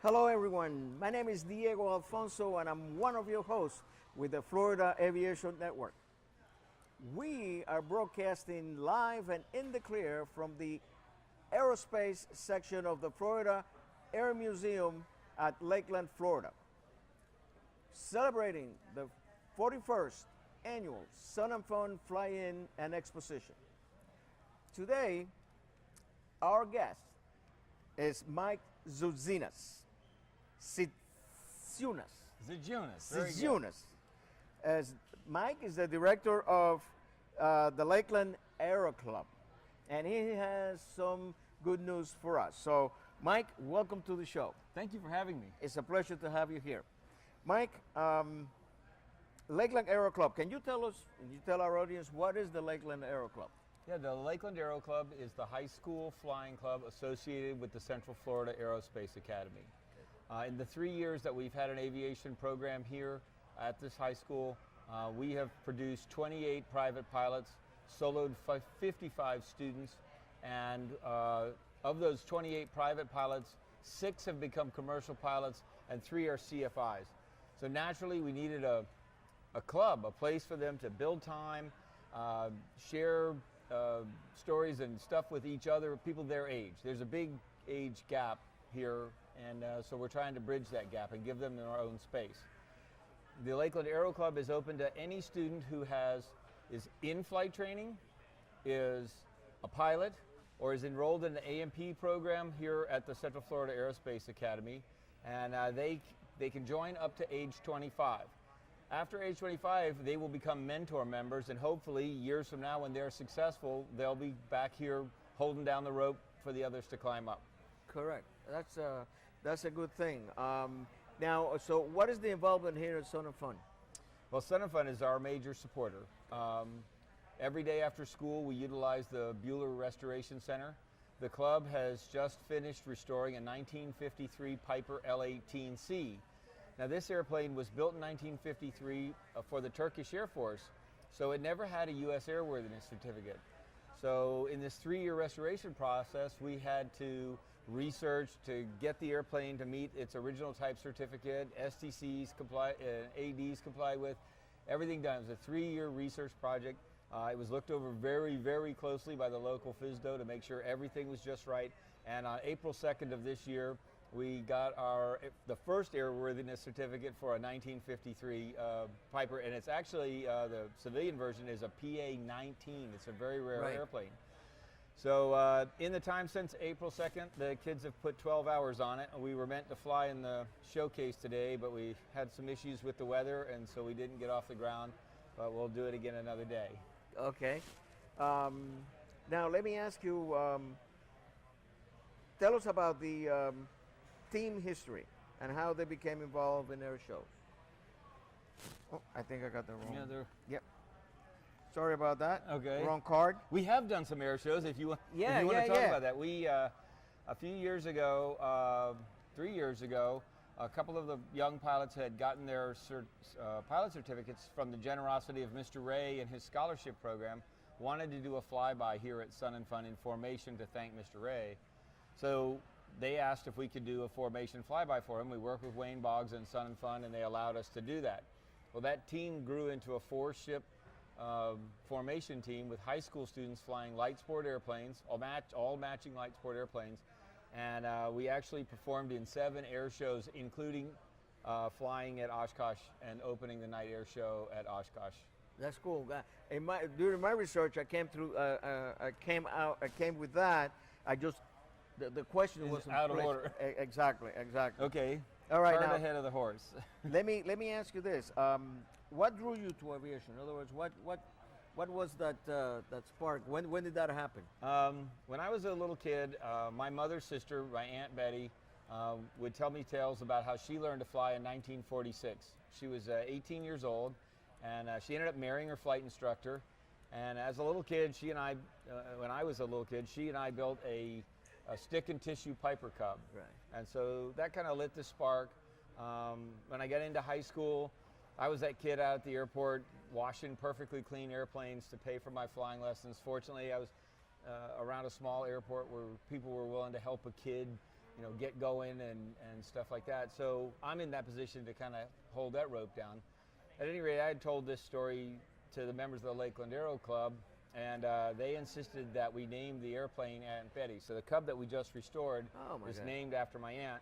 Hello everyone, my name is Diego Alfonso and I'm one of your hosts with the Florida Aviation Network. We are broadcasting live and in the clear from the aerospace section of the Florida Air Museum at Lakeland, Florida, celebrating the 41st annual Sun and Fun Fly-In and Exposition. Today, our guest is Mike Zidziunas. Zidziunas. As Mike is the director of the Lakeland Aero Club, and he has some good news for us. So, Mike, welcome to the show. Thank you for having me. It's a pleasure to have you here. Mike, Lakeland Aero Club, can you tell us, can you tell our audience, what is the Lakeland Aero Club? Yeah, the Lakeland Aero Club is the high school flying club associated with the Central Florida Aerospace Academy. In the 3 years that we've had an aviation program here at this high school, we have produced 28 private pilots, soloed 55 students, and of those 28 private pilots, 6 have become commercial pilots and 3 are CFIs. So naturally we needed a club, a place for them to build time, share stories and stuff with each other, people their age. There's a big age gap here, and so we're trying to bridge that gap and give them their own space. The Lakeland Aero Club is open to any student who is in flight training, is a pilot, or is enrolled in the A&P program here at the Central Florida Aerospace Academy, and they can join up to age 25. After age 25, they will become mentor members, and hopefully years from now when they're successful, they'll be back here holding down the rope for the others to climb up. Correct. That's a good thing. Now, so what is the involvement here at Sun and Fun? Well, Sun and Fun is our major supporter. Every day after school, we utilize the Bueller Restoration Center. The club has just finished restoring a 1953 Piper L-18C. Now, this airplane was built in 1953 for the Turkish Air Force, so it never had a U.S. airworthiness certificate. So in this 3-year restoration process, we had to research to get the airplane to meet its original type certificate, STCs comply, ADs comply with, everything done. It was a 3-year research project. It was looked over very, very closely by the local FSDO to make sure everything was just right. And on April 2nd of this year, we got the first airworthiness certificate for a 1953 Piper, and it's actually, the civilian version is a PA-19. It's a very rare airplane. So in the time since April 2nd, the kids have put 12 hours on it. We were meant to fly in the showcase today, but we had some issues with the weather, and so we didn't get off the ground, but we'll do it again another day. Okay. Now let me ask you, tell us about the team history and how they became involved in air shows. Oh, I think I got the wrong. Yep. Sorry about that. Okay. Wrong card. We have done some air shows. If you want to talk about that, we a few years ago, 3 years ago, a couple of the young pilots had gotten their pilot certificates from the generosity of Mr. Ray and his scholarship program. Wanted to do a flyby here at Sun and Fun in formation to thank Mr. Ray. So they asked if we could do a formation flyby for him. We worked with Wayne Boggs and Sun and Fun, and they allowed us to do that. Well, that team grew into a 4-ship formation team with high school students flying light sport airplanes, all matching light sport airplanes, and we actually performed in 7 air shows, including flying at Oshkosh and opening the night air show at Oshkosh. That's cool. During my research, I came with that. The question was out of order. Exactly. Okay. All right. Now ahead of the horse. let me ask you this: what drew you to aviation? In other words, what was that spark? When did that happen? When I was a little kid, my mother's sister, my Aunt Betty, would tell me tales about how she learned to fly in 1946. She was 18 years old, and she ended up marrying her flight instructor. And as a little kid, she and I, when I was a little kid, she and I built a stick and tissue Piper Cub. Right. And so that kind of lit the spark. When I got into high school, I was that kid out at the airport washing perfectly clean airplanes to pay for my flying lessons. Fortunately, I was around a small airport where people were willing to help a kid get going and stuff like that. So I'm in that position to kind of hold that rope down. At any rate, I had told this story to the members of the Lakeland Aero Club, and they insisted that we name the airplane Aunt Betty. So the Cub that we just restored is named after my aunt.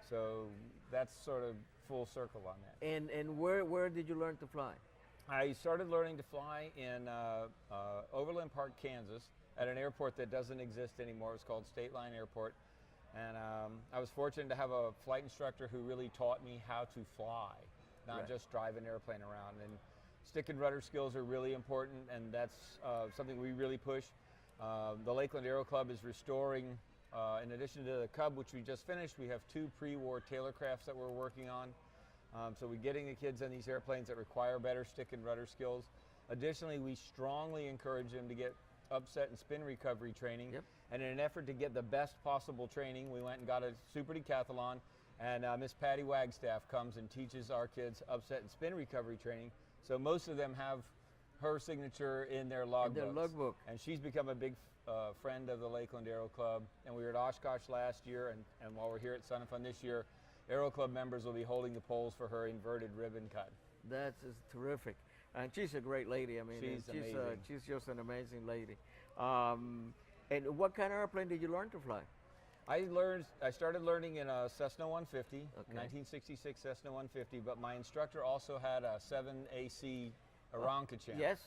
So that's sort of full circle on that. And where did you learn to fly? I started learning to fly in Overland Park, Kansas, at an airport that doesn't exist anymore. It's called State Line Airport. And I was fortunate to have a flight instructor who really taught me how to fly, not just drive an airplane around. And stick and rudder skills are really important, and that's something we really push. The Lakeland Aero Club is restoring, in addition to the Cub, which we just finished, we have 2 pre-war Taylorcrafts that we're working on. So we're getting the kids on these airplanes that require better stick and rudder skills. Additionally, we strongly encourage them to get upset and spin recovery training. And in an effort to get the best possible training, we went and got a Super Decathlon, and Miss Patty Wagstaff comes and teaches our kids upset and spin recovery training. So most of them have her signature in their logbooks. And she's become a big friend of the Lakeland Aero Club. And we were at Oshkosh last year, and while we're here at Sun and Fun this year, Aero Club members will be holding the poles for her inverted ribbon cut. That's terrific. And she's a great lady. I mean, she's just an amazing lady. And what kind of airplane did you learn to fly? I started learning in a Cessna 150, 1966 Cessna 150, but my instructor also had a 7AC Aeronca Champ. Yes,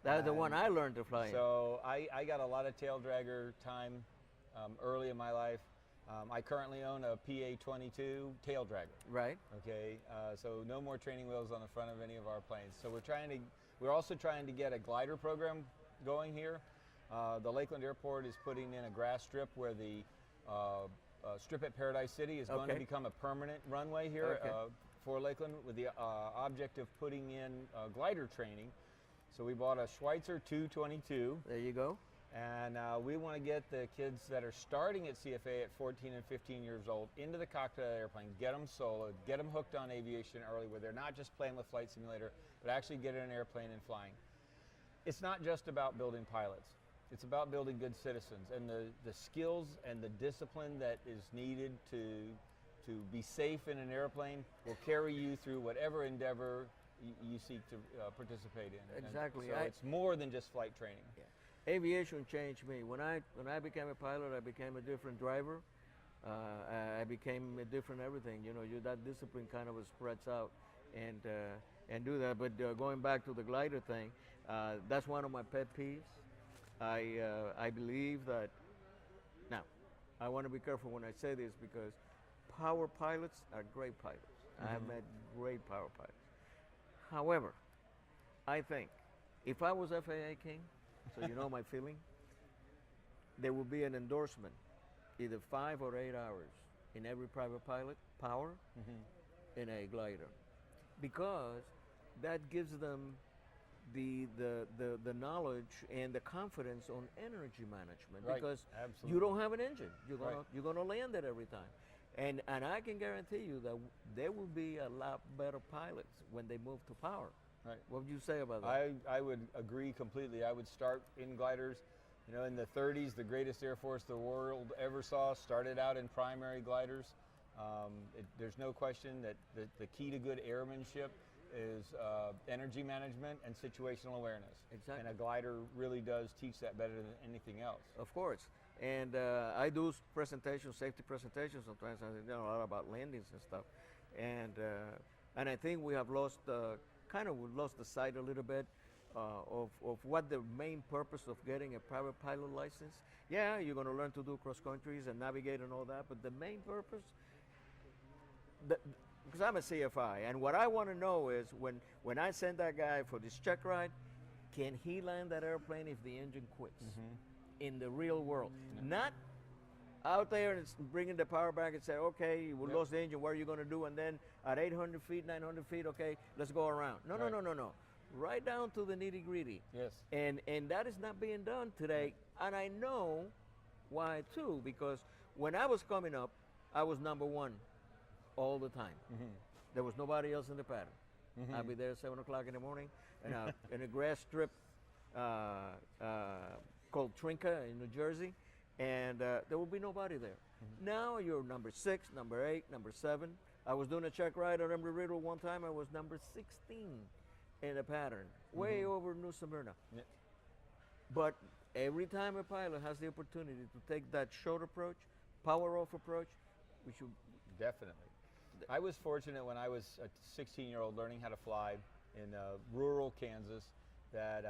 that's the one I learned to fly in. So I got a lot of tail dragger time early in my life. I currently own a PA-22 tail dragger. Right. Okay, so no more training wheels on the front of any of our planes. So we're also trying to get a glider program going here. The Lakeland Airport is putting in a grass strip where the strip at Paradise City is going to become a permanent runway here for Lakeland, with the object of putting in glider training. So we bought a Schweitzer 222. There you go. And we want to get the kids that are starting at CFA at 14 and 15 years old into the cockpit of the airplane, get them soloed, get them hooked on aviation early, where they're not just playing with Flight Simulator, but actually get in an airplane and flying. It's not just about building pilots. It's about building good citizens, and the skills and the discipline that is needed to be safe in an airplane will carry you through whatever endeavor you seek to participate in. Exactly. And so it's more than just flight training. Yeah. Aviation changed me. When I became a pilot, I became a different driver. I became a different everything. You know, that discipline kind of spreads out and do that. But going back to the glider thing, that's one of my pet peeves. I believe that, now, I want to be careful when I say this, because power pilots are great pilots. I have met great power pilots. However, I think if I was FAA king, so you know my feeling, there would be an endorsement, either 5 or 8 hours in every private pilot, power, in a glider, because that gives them the knowledge and the confidence on energy management, because you don't have an engine. You're gonna land it every time, and I can guarantee you that there will be a lot better pilots when they move to power. Right. What would you say about that? I would agree completely. I would start in gliders. You know, in the 30s, the greatest Air Force the world ever saw started out in primary gliders. There's no question that the key to good airmanship is energy management and situational awareness. Exactly. And a glider really does teach that better than anything else. Of course. And I do presentations, safety presentations sometimes, and I know a lot about landings and stuff. And I think we have lost, we've lost the sight a little bit of what the main purpose of getting a private pilot license. Yeah, you're going to learn to do cross countries and navigate and all that, but the main purpose, because I'm a CFI, and what I want to know is when I send that guy for this check ride, can he land that airplane if the engine quits in the real world? Not out there and bringing the power back and say, okay, we lost the engine, what are you going to do? And then at 800 feet, 900 feet, okay, let's go around. No. Right down to the nitty gritty. Yes. And that is not being done today. And I know why too, because when I was coming up, I was number one all the time. There was nobody else in the pattern. I'd be there at 7 o'clock in the morning in a grass strip called Trinca in New Jersey, and there would be nobody there. Now you're number 6, number 8, number 7. I was doing a check ride at Embry-Riddle one time. I was number 16 in a pattern, way over New Smyrna. Yeah. But every time a pilot has the opportunity to take that short approach, power off approach, we should. Definitely. I was fortunate when I was a 16-year-old learning how to fly in rural Kansas that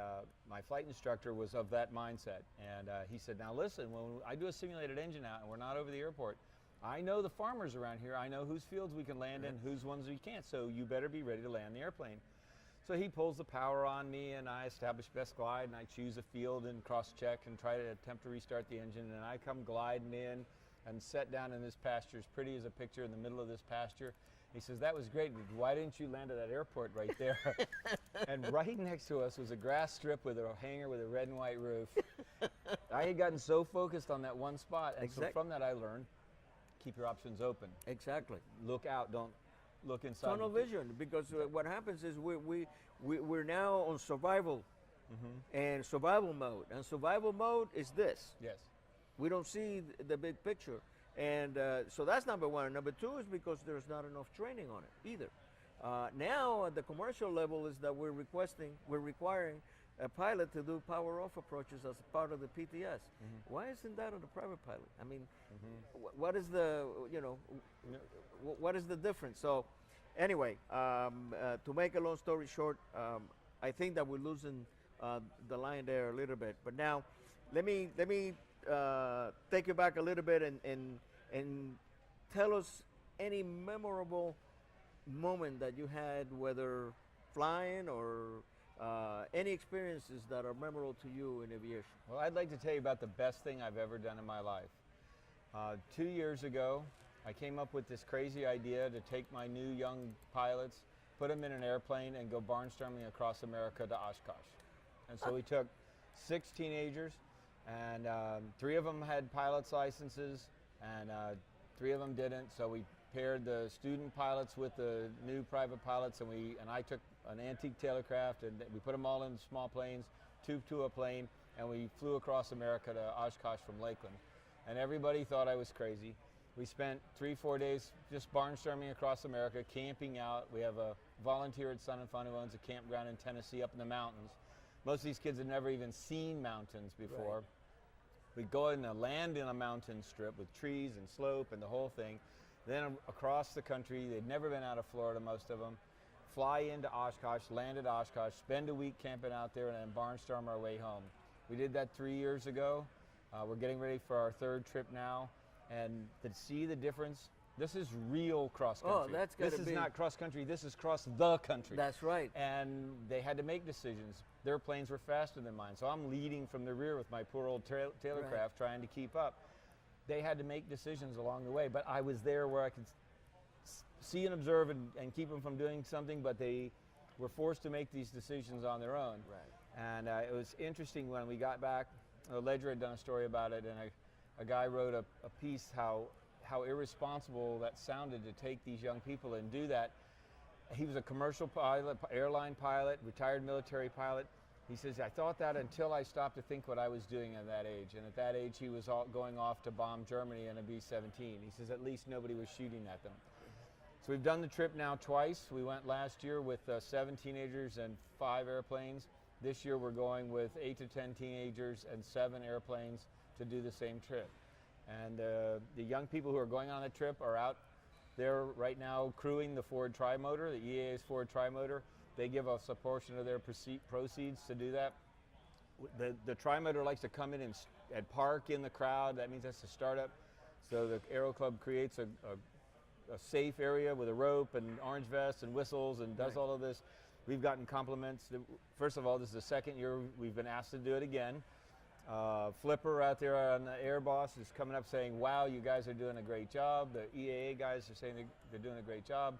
my flight instructor was of that mindset. And he said, now listen, when I do a simulated engine out and we're not over the airport, I know the farmers around here. I know whose fields we can land in, whose ones we can't. So you better be ready to land the airplane. So he pulls the power on me and I establish best glide and I choose a field and cross-check and try to attempt to restart the engine. And I come gliding in and set down in this pasture, as pretty as a picture in the middle of this pasture. He says, that was great. Why didn't you land at that airport right there? And right next to us was a grass strip with a hangar with a red and white roof. I had gotten so focused on that one spot. And so from that I learned, keep your options open. Exactly. Look out, don't look inside. Tunnel vision, because what happens is we're now on survival and survival mode. And survival mode is this. Yes. We don't see the big picture. And so that's number one. Number two is because there's not enough training on it either. Now at the commercial level is that we're requiring a pilot to do power off approaches as part of the PTS. Why isn't that on the private pilot? I mean, what is the, what is the difference? So anyway, to make a long story short, I think that we're losing the line there a little bit. But now let me take you back a little bit and tell us any memorable moment that you had, whether flying or any experiences that are memorable to you in aviation. Well, I'd like to tell you about the best thing I've ever done in my life. 2 years ago, I came up with this crazy idea to take my new young pilots, put them in an airplane and go barnstorming across America to Oshkosh. And so we took 6 teenagers, and 3 of them had pilot's licenses, and 3 of them didn't. So we paired the student pilots with the new private pilots, and I took an antique tailorcraft, and we put them all in small planes, tubed to a plane, and we flew across America to Oshkosh from Lakeland. And everybody thought I was crazy. We spent 3-4 days just barnstorming across America, camping out. We have a volunteer at Sun and Fun who owns a campground in Tennessee up in the mountains. Most of these kids had never even seen mountains before. Right. We'd go in and land in a mountain strip with trees and slope and the whole thing. Then across the country, they'd never been out of Florida, most of them. Fly into Oshkosh, land at Oshkosh, spend a week camping out there, and then barnstorm our way home. We did that 3 years ago. We're getting ready for our 3rd trip now. And to see the difference, this is real cross country. Oh, that's gotta be. This is not cross country, this is cross the country. That's right. And they had to make decisions. Their planes were faster than mine, so I'm leading from the rear with my poor old tailorcraft trying to keep up. They had to make decisions along the way, but I was there where I could see and observe and keep them from doing something, but they were forced to make these decisions on their own. Right. And it was interesting when we got back. Ledger had done a story about it, and a guy wrote a piece how irresponsible that sounded to take these young people and do that. He was a commercial pilot, airline pilot, retired military pilot. He says, I thought that until I stopped to think what I was doing at that age. And at that age, he was going off to bomb Germany in a B-17. He says, at least nobody was shooting at them. So we've done the trip now twice. We went last year with 7 teenagers and 5 airplanes. This year we're going with 8 to 10 teenagers and 7 airplanes to do the same trip. And the young people who are going on the trip are out there right now crewing the Ford Tri-Motor, the EAA's Ford Tri-Motor. They give us a portion of their proceeds to do that. The Tri-Motor likes to come in and park in the crowd. That means that's a startup. So the Aero Club creates a safe area with a rope and orange vests and whistles and does all of this. We've gotten compliments. First of all, this is the 2nd year we've been asked to do it again. Flipper out there on the Air Boss is coming up saying, wow, you guys are doing a great job. The EAA guys are saying they're doing a great job.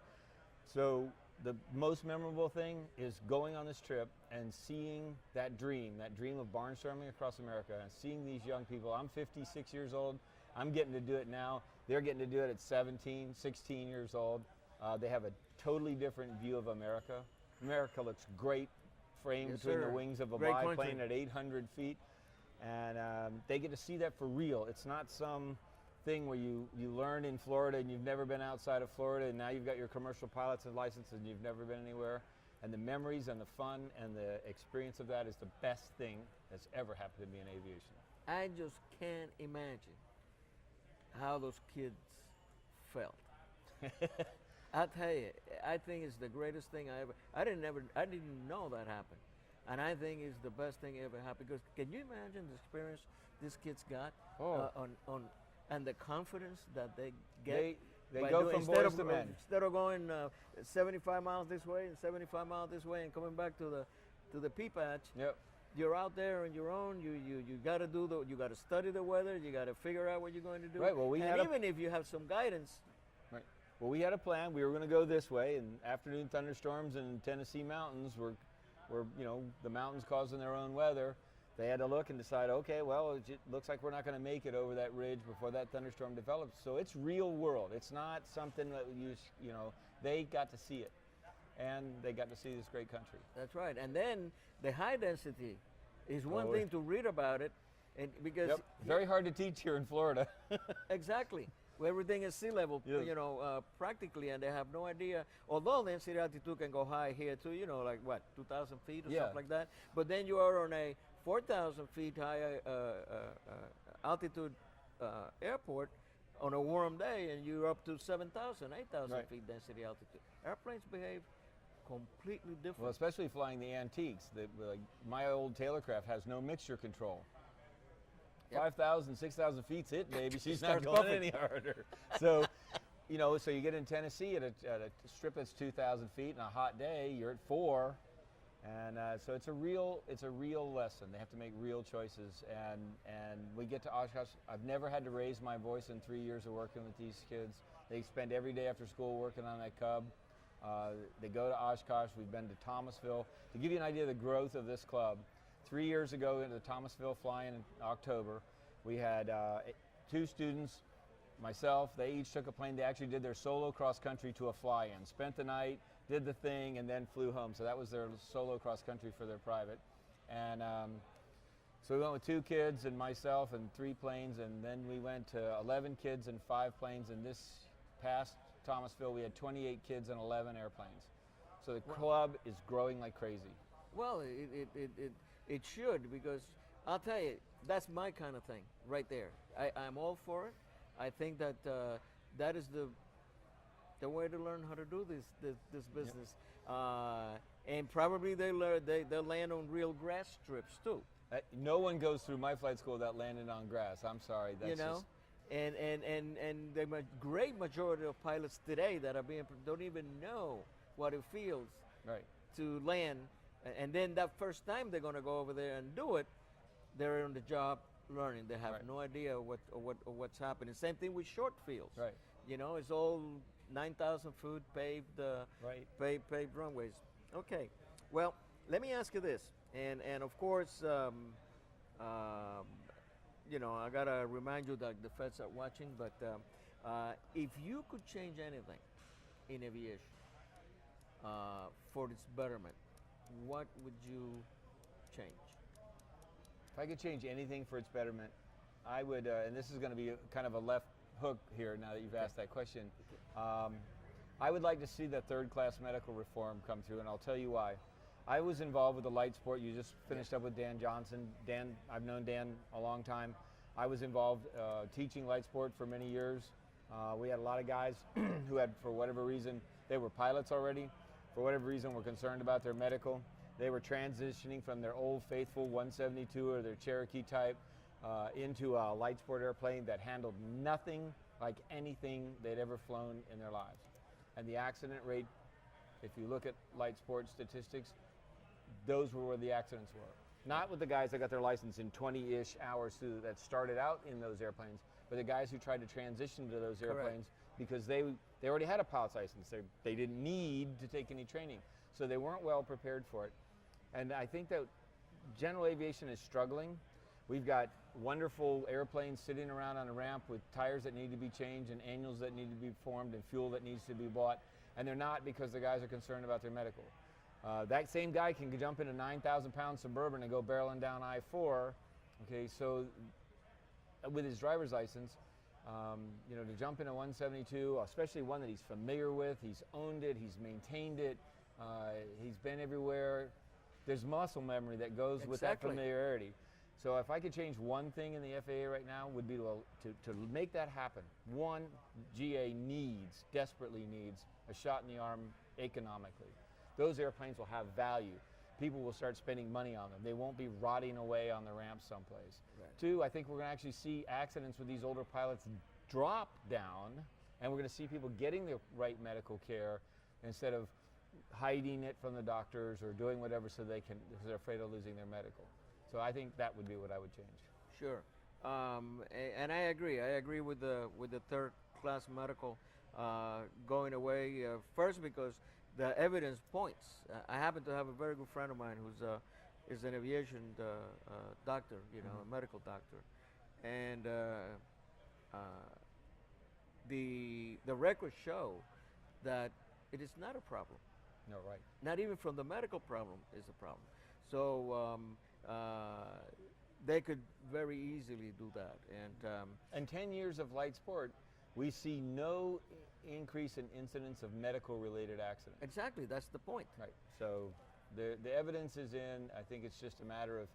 So the most memorable thing is going on this trip and seeing that dream of barnstorming across America, and seeing these young people. I'm 56 years old. I'm getting to do it now. They're getting to do it at 17, 16 years old. They have a totally different view of America. America looks great framed between the wings of a biplane at 800 feet. And they get to see that for real. It's not some thing where you learn in Florida and you've never been outside of Florida, and now you've got your commercial pilot's license and you've never been anywhere. And the memories and the fun and the experience of that is the best thing that's ever happened to me in aviation. I just can't imagine how those kids felt. I tell you, I think it's the greatest thing I didn't know that happened, and I think it's the best thing ever happened. Because can you imagine the experience these kids got on and the confidence that they get? They go from boys to men. Instead of going 75 miles this way and 75 miles this way and coming back to the pea patch. Yep. You're out there on your own. You got to you got to study the weather. You got to figure out what you're going to do. Right. Well, even if you have some guidance. Right. Well, we had a plan. We were going to go this way, and afternoon thunderstorms in Tennessee mountains were the mountains causing their own weather. They had to look and decide, okay, well, it looks like we're not going to make it over that ridge before that thunderstorm develops. So it's real world. It's not something that they got to see it, and they got to see this great country. That's right. And then the high density is one thing to read about it, and because very hard to teach here in Florida. Exactly. Where everything is sea level, practically, and they have no idea. Although the density altitude can go high here too, like what, 2,000 feet or something like that. But then you are on a 4,000 feet high altitude airport on a warm day, and you're up to 7,000, 8,000 feet density altitude. Airplanes behave completely different. Well, especially flying the antiques. My old Taylorcraft has no mixture control. 5,000, 6,000 feet's it, baby. She's not going any harder. So, so you get in Tennessee at a strip that's 2,000 feet, and a hot day, you're at 4. And so it's a real lesson. They have to make real choices, and we get to Oshkosh. I've never had to raise my voice in 3 years of working with these kids. They spend every day after school working on that Cub. They go to Oshkosh. We've been to Thomasville. To give you an idea of the growth of this club, 3 years ago into Thomasville flying in October, we had 2 students, myself. They each took a plane. They actually did their solo cross country to a fly-in, spent the night, did the thing, and then flew home. So that was their solo cross country for their private. And so we went with 2 kids and myself and 3 planes, and then we went to 11 kids and 5 planes. And this past Thomasville, we had 28 kids and 11 airplanes. So the club is growing like crazy. Well, it should, because I'll tell you, that's my kind of thing right there. I'm all for it. I think that that is the way to learn how to do this business. And probably they'll land on real grass strips too. No one goes through my flight school without landing on grass. I'm sorry. That's and the great majority of pilots today that are don't even know what it feels to land. And then that first time they're going to go over there and do it, they're on the job learning. They have no idea what's happening. Same thing with short fields. Right. It's all 9,000 foot paved paved runways. Okay. Well, let me ask you this, and of course, I gotta remind you that the feds are watching. But if you could change anything in aviation for its betterment, what would you change? If I could change anything for its betterment, I would, and this is going to be kind of a left hook here now that you've asked that question. I would like to see the third-class medical reform come through, and I'll tell you why. I was involved with the light sport. You just finished up with Dan Johnson. Dan, I've known Dan a long time. I was involved teaching light sport for many years. We had a lot of guys who had, for whatever reason, they were pilots already. For whatever reason, were concerned about their medical. They were transitioning from their old faithful 172 or their Cherokee type into a light sport airplane that handled nothing like anything they'd ever flown in their lives. And the accident rate, if you look at light sport statistics, those were where the accidents were. Not with the guys that got their license in 20-ish hours that started out in those airplanes, but the guys who tried to transition to those airplanes because they already had a pilot's license. They didn't need to take any training, so they weren't well prepared for it. And I think that general aviation is struggling. We've got wonderful airplanes sitting around on a ramp with tires that need to be changed and annuals that need to be formed and fuel that needs to be bought, and they're not because the guys are concerned about their medical. That same guy can jump in a 9,000-pound Suburban and go barreling down I-4, okay, so with his driver's license, To jump in a 172, especially one that he's familiar with, he's owned it, he's maintained it, he's been everywhere. There's muscle memory that goes with that familiarity. So if I could change one thing in the FAA right now, would be to make that happen. One, GA desperately needs a shot in the arm economically. Those airplanes will have value. People will start spending money on them. They won't be rotting away on the ramp someplace. Right. Two, I think we're going to actually see accidents with these older pilots drop down, and we're going to see people getting the right medical care instead of hiding it from the doctors or doing whatever because they're afraid of losing their medical. So I think that would be what I would change. Sure, and I agree. I agree with the third class medical going away first because the evidence points. I happen to have a very good friend of mine who's is an aviation doctor, a medical doctor, and the records show that it is not a problem. No, right. Not even from the medical problem is a problem. So they could very easily do that. And 10 years of light sport, we see no increase in incidents of medical-related accidents. Exactly, that's the point. Right. So the evidence is in. I think it's just a matter of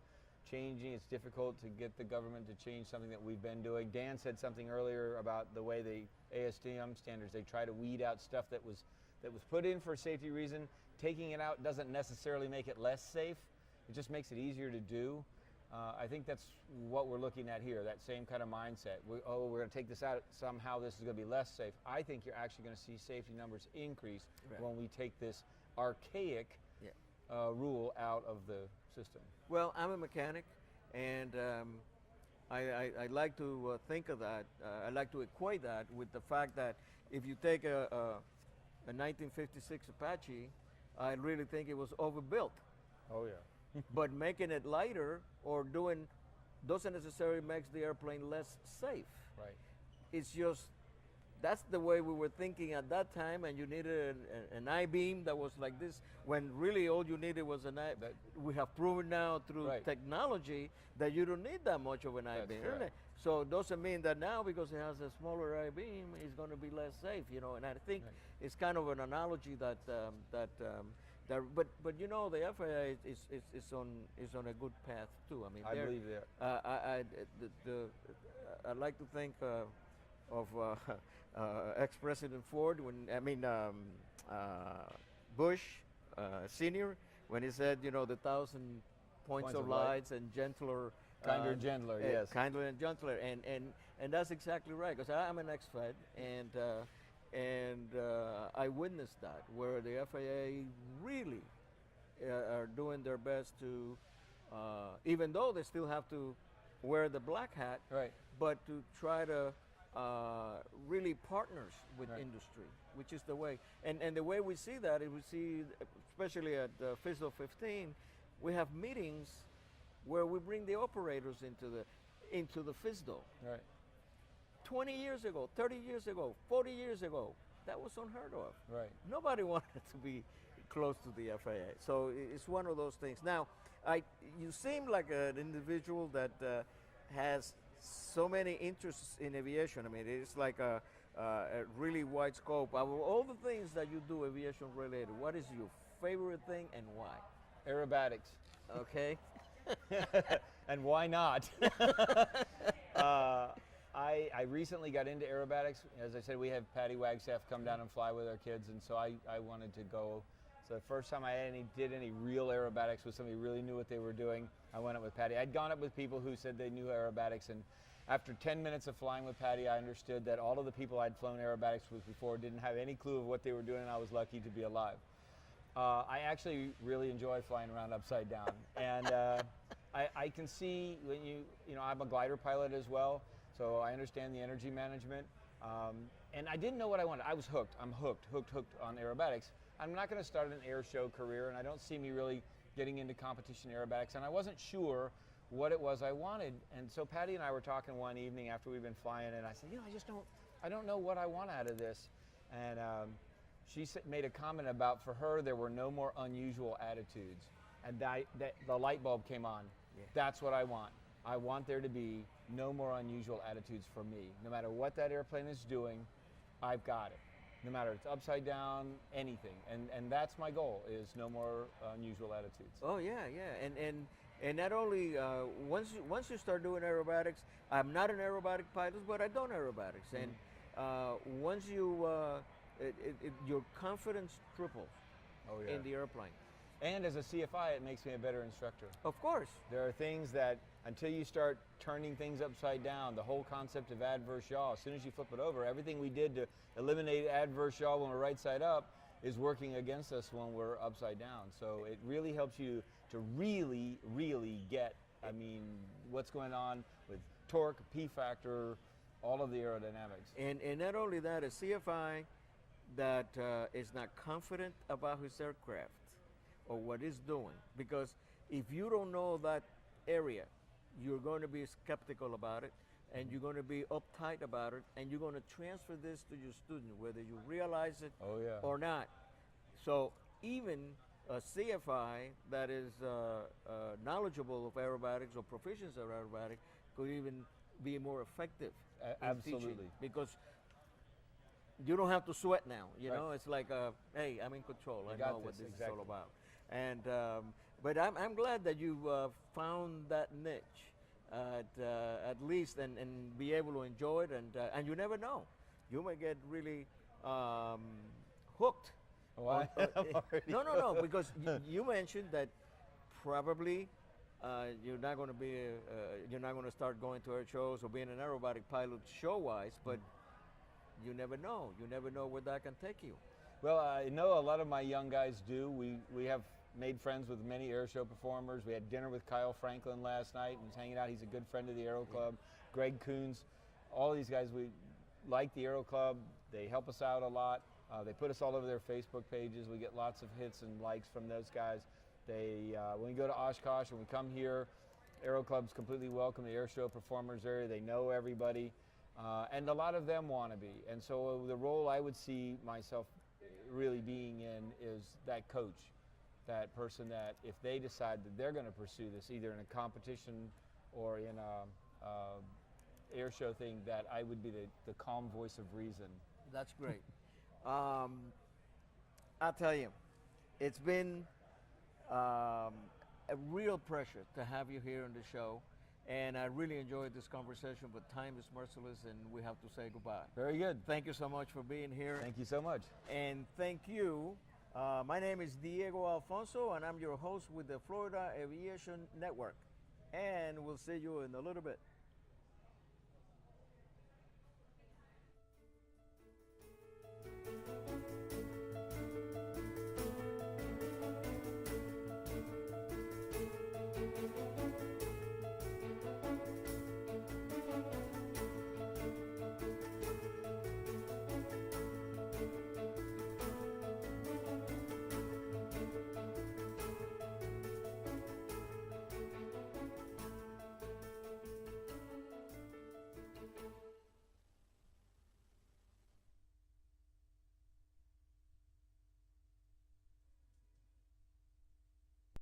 changing. It's difficult to get the government to change something that we've been doing. Dan said something earlier about the way the ASTM standards, they try to weed out stuff that was put in for a safety reason. Taking it out doesn't necessarily make it less safe. It just makes it easier to do. I think that's what we're looking at here, that same kind of mindset. We're going to take this out, somehow this is going to be less safe. I think you're actually going to see safety numbers increase when we take this archaic rule out of the system. Well, I'm a mechanic, and I like to think of that. I like to equate that with the fact that if you take a 1956 Apache, I really think it was overbuilt. Oh, yeah. But making it lighter or doesn't necessarily makes the airplane less safe. Right. It's just, that's the way we were thinking at that time, and you needed an I-beam that was like this, when really all you needed was an I-beam. We have proven now through technology that you don't need that much of an I-beam. So it doesn't mean that now because it has a smaller I-beam, it's going to be less safe, and I think it's kind of an analogy that but the FAA is on a good path too. I mean, I believe that. I'd like to think of ex-President Ford Bush Senior, when he said, the 1,000 points of lights and gentler. Kinder and gentler, yes. Kinder and gentler, and that's exactly right. Because I'm an ex-Fed, and I witnessed that, where the FAA really are doing their best to, even though they still have to wear the black hat, but to try to really partners with industry, which is the way. And the way we see that is we see, especially at FISDO 15, we have meetings where we bring the operators into the FISDO. Right. 20 years ago, 30 years ago, 40 years ago, that was unheard of. Right. Nobody wanted to be close to the FAA. So it's one of those things. Now, you seem like an individual that has so many interests in aviation. I mean, it's like a really wide scope. Of all the things that you do aviation related, what is your favorite thing and why? Aerobatics. Okay. And why not? I recently got into aerobatics. As I said, we have Patty Wagstaff come down and fly with our kids, and so I wanted to go. So the first time I did any real aerobatics with somebody who really knew what they were doing, I went up with Patty. I'd gone up with people who said they knew aerobatics, and after 10 minutes of flying with Patty, I understood that all of the people I'd flown aerobatics with before didn't have any clue of what they were doing, and I was lucky to be alive. I actually really enjoy flying around upside down, and I can see when I'm a glider pilot as well, so I understand the energy management, and I didn't know what I wanted. I was hooked. I'm hooked on aerobatics. I'm not going to start an air show career, and I don't see me really getting into competition aerobatics, and I wasn't sure what it was I wanted. And so Patty and I were talking one evening after we've been flying, and I said, I don't know what I want out of this. And she made a comment about, for her, there were no more unusual attitudes. And the light bulb came on. Yeah. That's what I want. I want there to be no more unusual attitudes for me. No matter what that airplane is doing, I've got it. No matter it's upside down, anything. And that's my goal, is no more unusual attitudes. Oh yeah, yeah, and not only once you start doing aerobatics, I'm not an aerobatic pilot, but I've done aerobatics, and once you your confidence triples Oh, yeah. in the airplane. And as a CFI, it makes me a better instructor. Of course. There are things that, until you start turning things upside down, the whole concept of adverse yaw, as soon as you flip it over, everything we did to eliminate adverse yaw when we're right side up is working against us when we're upside down. So it really helps you to really, really get, I mean, what's going on with torque, P factor, all of the aerodynamics. And not only that, a CFI that is not confident about his aircraft or what it's doing, because if you don't know that area, you're going to be skeptical about it, and you're going to be uptight about it, and you're going to transfer this to your student, whether you realize it Oh, yeah. or not. So even a CFI that is knowledgeable of aerobatics or proficient of aerobatics could even be more effective in Absolutely. teaching, because you don't have to sweat now. You Right. know, it's like, hey, I'm in control. You I got know what this, this exactly. is all about. And but I'm glad that you found that niche at least, and be able to enjoy it. And you never know, you may get really hooked. Oh, I'm already No, because you mentioned that probably you're not going to be you're not going to start going to air shows or being an aerobatic pilot show-wise, but you never know. You never know where that can take you. Well, I know a lot of my young guys do. We have made friends with many air show performers. We had dinner with Kyle Franklin last night and was hanging out. He's a good friend of the Aero Club. Greg Coons, all these guys, we like the Aero Club. They help us out a lot. They put us all over their Facebook pages. We get lots of hits and likes from those guys. They when we go to Oshkosh and we come here, Aero Club's completely welcome. The air show performers area, they know everybody, and a lot of them want to be. And so the role I would see myself really being in is that coach, that person that if they decide that they're going to pursue this, either in a competition or in a air show thing, that I would be the calm voice of reason. That's great. I'll tell you, it's been a real pleasure to have you here on the show, and I really enjoyed this conversation, but time is merciless and we have to say goodbye. Very good. Thank you so much for being here. Thank you so much. And thank you. My name is Diego Alfonso, and I'm your host with the Florida Aviation Network. And we'll see you in a little bit.